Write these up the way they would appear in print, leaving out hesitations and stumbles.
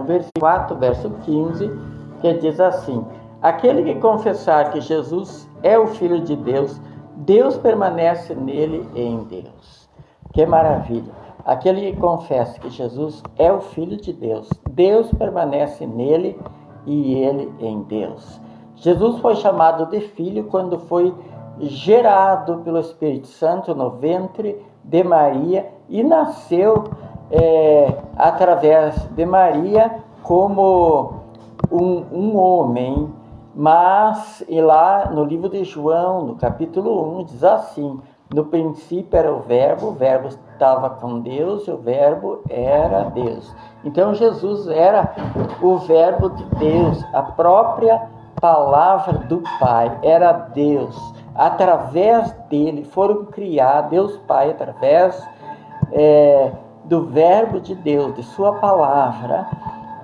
versículo 4, verso 15, que diz assim: aquele que confessar que Jesus é o Filho de Deus, Deus permanece nele e em Deus. Que maravilha! Aquele que confessa que Jesus é o Filho de Deus, Deus permanece nele e ele em Deus. Jesus foi chamado de Filho quando foi gerado pelo Espírito Santo no ventre de Maria e nasceu através de Maria como um homem. Mas, e lá no livro de João, no capítulo 1, diz assim: no princípio era o Verbo estava com Deus e o Verbo era Deus. Então Jesus era o Verbo de Deus, a própria palavra do Pai, era Deus. Através dele foram criados, Deus Pai, através do Verbo de Deus, de sua palavra,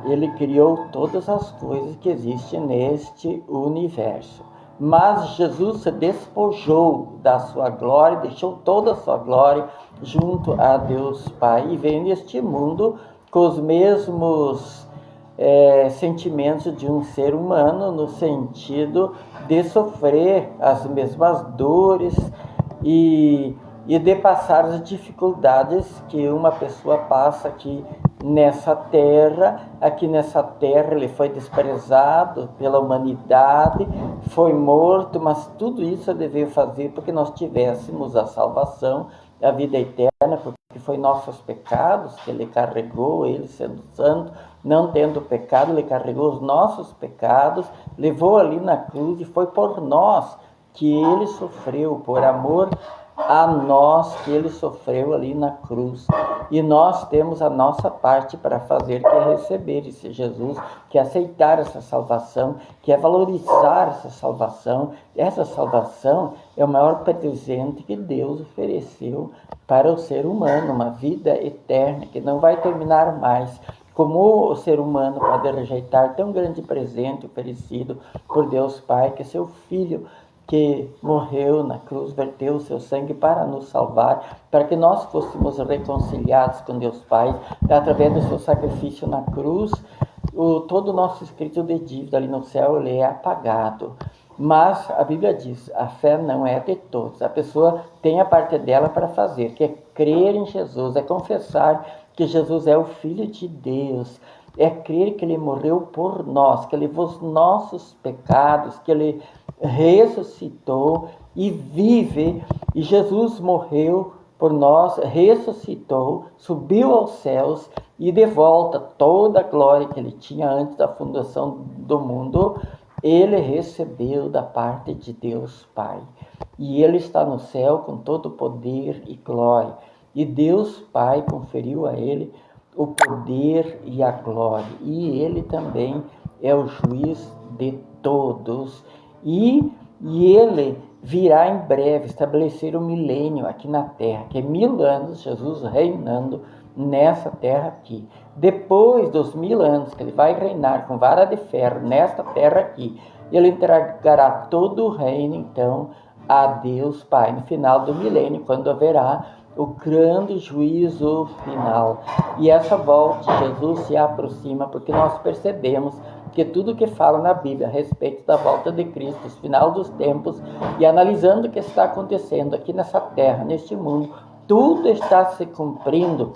ele criou todas as coisas que existem neste universo. Mas Jesus se despojou da sua glória, deixou toda a sua glória junto a Deus Pai e veio neste mundo com os mesmos sentimentos de um ser humano, no sentido de sofrer as mesmas dores e de passar as dificuldades que uma pessoa passa aqui nessa terra. Aqui nessa terra ele foi desprezado pela humanidade, foi morto, mas tudo isso ele veio fazer porque nós tivéssemos a salvação, a vida eterna, porque foi nossos pecados que ele carregou, ele sendo santo, não tendo pecado, ele carregou os nossos pecados, levou ali na cruz e foi por nós que ele sofreu, por amor a nós que ele sofreu ali na cruz. E nós temos a nossa parte para fazer, que é receber esse Jesus, que é aceitar essa salvação, que é valorizar essa salvação. Essa salvação é o maior presente que Deus ofereceu para o ser humano, uma vida eterna que não vai terminar mais. Como o ser humano pode rejeitar tão grande presente oferecido por Deus Pai, que é seu Filho, que morreu na cruz, verteu o seu sangue para nos salvar, para que nós fôssemos reconciliados com Deus Pai, através do seu sacrifício na cruz. Todo o nosso escrito de dívida ali no céu ele é apagado. Mas a Bíblia diz, a fé não é de todos. A pessoa tem a parte dela para fazer, que é crer em Jesus, é confessar que Jesus é o Filho de Deus, é crer que ele morreu por nós, que ele levou os nossos pecados, que ele ressuscitou e vive. E Jesus morreu por nós, ressuscitou, subiu aos céus e de volta toda a glória que ele tinha antes da fundação do mundo, ele recebeu da parte de Deus Pai. E ele está no céu com todo o poder e glória. E Deus Pai conferiu a ele o poder e a glória. E ele também é o juiz de todos. E ele virá em breve estabelecer o milênio aqui na terra, que é 1000 anos Jesus reinando nessa terra aqui. Depois dos 1000 anos que ele vai reinar com vara de ferro nesta terra aqui, ele entregará todo o reino então a Deus Pai no final do milênio, quando haverá o grande juízo final. E essa volta de Jesus se aproxima, porque nós percebemos que tudo que fala na Bíblia a respeito da volta de Cristo, o final dos tempos, e analisando o que está acontecendo aqui nessa terra, neste mundo, tudo está se cumprindo,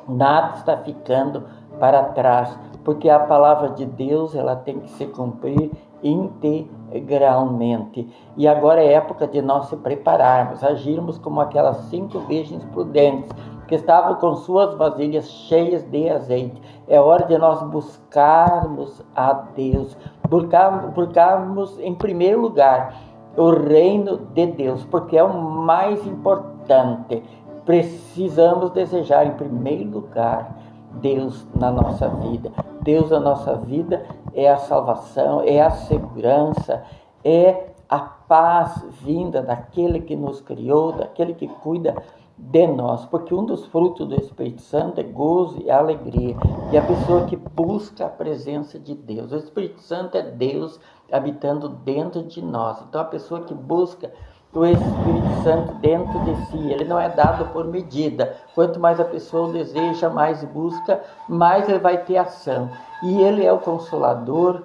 nada está ficando para trás, porque a palavra de Deus ela tem que se cumprir integralmente. E agora é época de nós se prepararmos, agirmos como aquelas 5 virgens prudentes que estavam com suas vasilhas cheias de azeite. É hora de nós buscarmos a Deus, buscarmos em primeiro lugar o reino de Deus, porque é o mais importante. Precisamos desejar em primeiro lugar Deus na nossa vida. Deus na nossa vida é a salvação, é a segurança, é a paz vinda daquele que nos criou, daquele que cuida de nós, porque um dos frutos do Espírito Santo é gozo e alegria, e a pessoa que busca a presença de Deus. O Espírito Santo é Deus habitando dentro de nós. Então a pessoa que busca o Espírito Santo dentro de si. Ele não é dado por medida. Quanto mais a pessoa deseja, mais busca, mais ele vai ter ação. E ele é o Consolador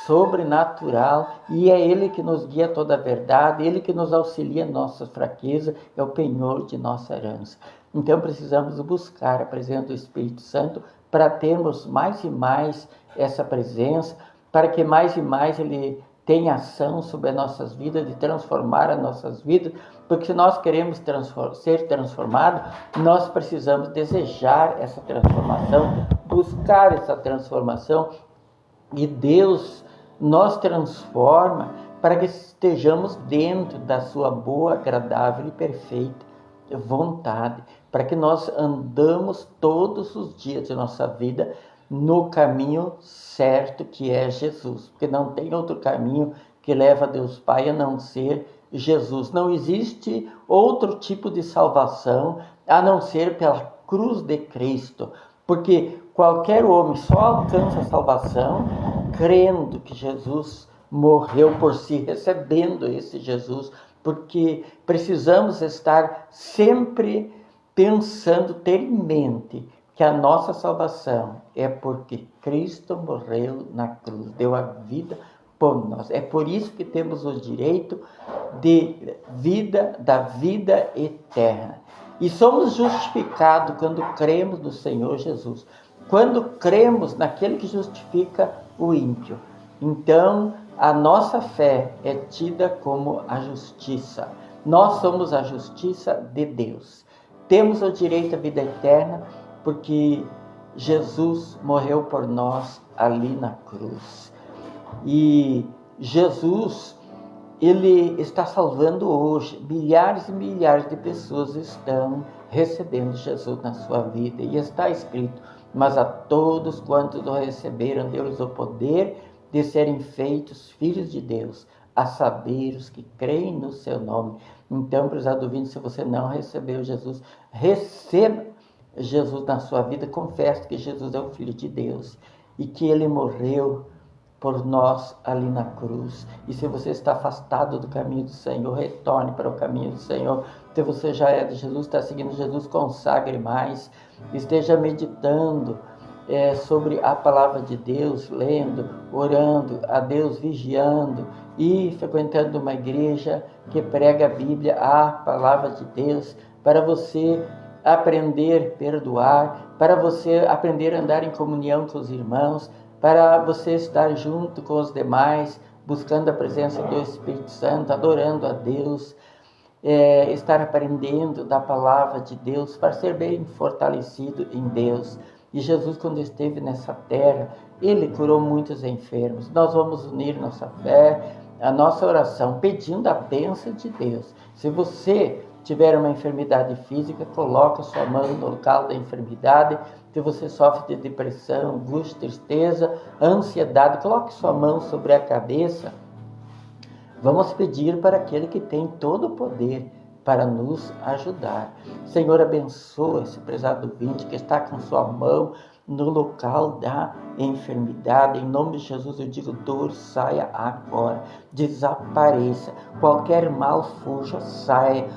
sobrenatural, e é ele que nos guia toda a verdade, ele que nos auxilia em nossa fraqueza, é o penhor de nossa herança. Então precisamos buscar a presença do Espírito Santo para termos mais e mais essa presença, para que mais e mais ele tenha ação sobre as nossas vidas, de transformar as nossas vidas, porque se nós queremos ser transformados, nós precisamos desejar essa transformação, buscar essa transformação, e Deus nos transforma para que estejamos dentro da sua boa, agradável e perfeita vontade, para que nós andamos todos os dias de nossa vida no caminho certo, que é Jesus, porque não tem outro caminho que leva a Deus Pai a não ser Jesus. Não existe outro tipo de salvação a não ser pela cruz de Cristo, porque qualquer homem só alcança a salvação crendo que Jesus morreu por si, recebendo esse Jesus, porque precisamos estar sempre pensando, ter em mente que a nossa salvação é porque Cristo morreu na cruz, deu a vida por nós. É por isso que temos o direito de vida, da vida eterna. E somos justificados quando cremos no Senhor Jesus, quando cremos naquele que justifica o ímpio. Então, a nossa fé é tida como a justiça. Nós somos a justiça de Deus. Temos o direito à vida eterna porque Jesus morreu por nós ali na cruz. E Jesus, ele está salvando hoje. Milhares e milhares de pessoas estão recebendo Jesus na sua vida. E está escrito: mas a todos quantos o receberam, deu-lhes o poder de serem feitos filhos de Deus, a saber, os que creem no seu nome. Então, prezado ouvinte, se você não recebeu Jesus, receba Jesus na sua vida, confesse que Jesus é o Filho de Deus e que ele morreu por nós ali na cruz. E se você está afastado do caminho do Senhor, retorne para o caminho do Senhor. Se você já é de Jesus, está seguindo Jesus, consagre mais, esteja meditando sobre a palavra de Deus, lendo, orando a Deus, vigiando e frequentando uma igreja que prega a Bíblia, a palavra de Deus, para você aprender a perdoar, para você aprender a andar em comunhão com os irmãos, para você estar junto com os demais, buscando a presença do Espírito Santo, adorando a Deus, estar aprendendo da palavra de Deus, para ser bem fortalecido em Deus. E Jesus, quando esteve nessa terra, ele curou muitos enfermos. Nós vamos unir nossa fé, a nossa oração, pedindo a bênção de Deus. Se você tiver uma enfermidade física, coloque a sua mão no local da enfermidade. Se você sofre de depressão, angústia, tristeza, ansiedade, coloque sua mão sobre a cabeça. Vamos pedir para aquele que tem todo o poder para nos ajudar. Senhor, abençoa esse prezado ouvinte que está com sua mão no local da enfermidade. Em nome de Jesus eu digo: dor, saia agora, desapareça, qualquer mal fuja, saia,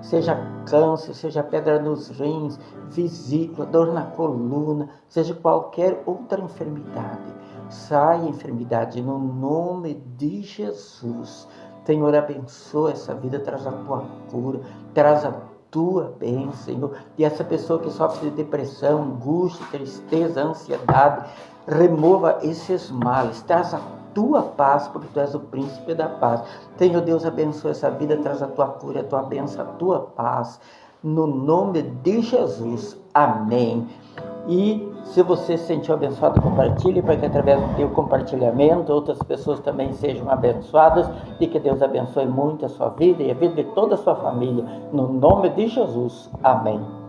seja câncer, seja pedra nos rins, vesícula, dor na coluna, seja qualquer outra enfermidade, saia enfermidade no nome de Jesus. Senhor, abençoa essa vida, traz a tua cura, traz a tua bênção, Senhor. E essa pessoa que sofre de depressão, angústia, tristeza, ansiedade, remova esses males, traz a tua paz, porque tu és o príncipe da paz. Senhor Deus, abençoa essa vida, traz a tua cura, a tua bênção, a tua paz, no nome de Jesus. Amém. E se você se sentiu abençoado, compartilhe, para que através do teu compartilhamento outras pessoas também sejam abençoadas, e que Deus abençoe muito a sua vida e a vida de toda a sua família, no nome de Jesus. Amém.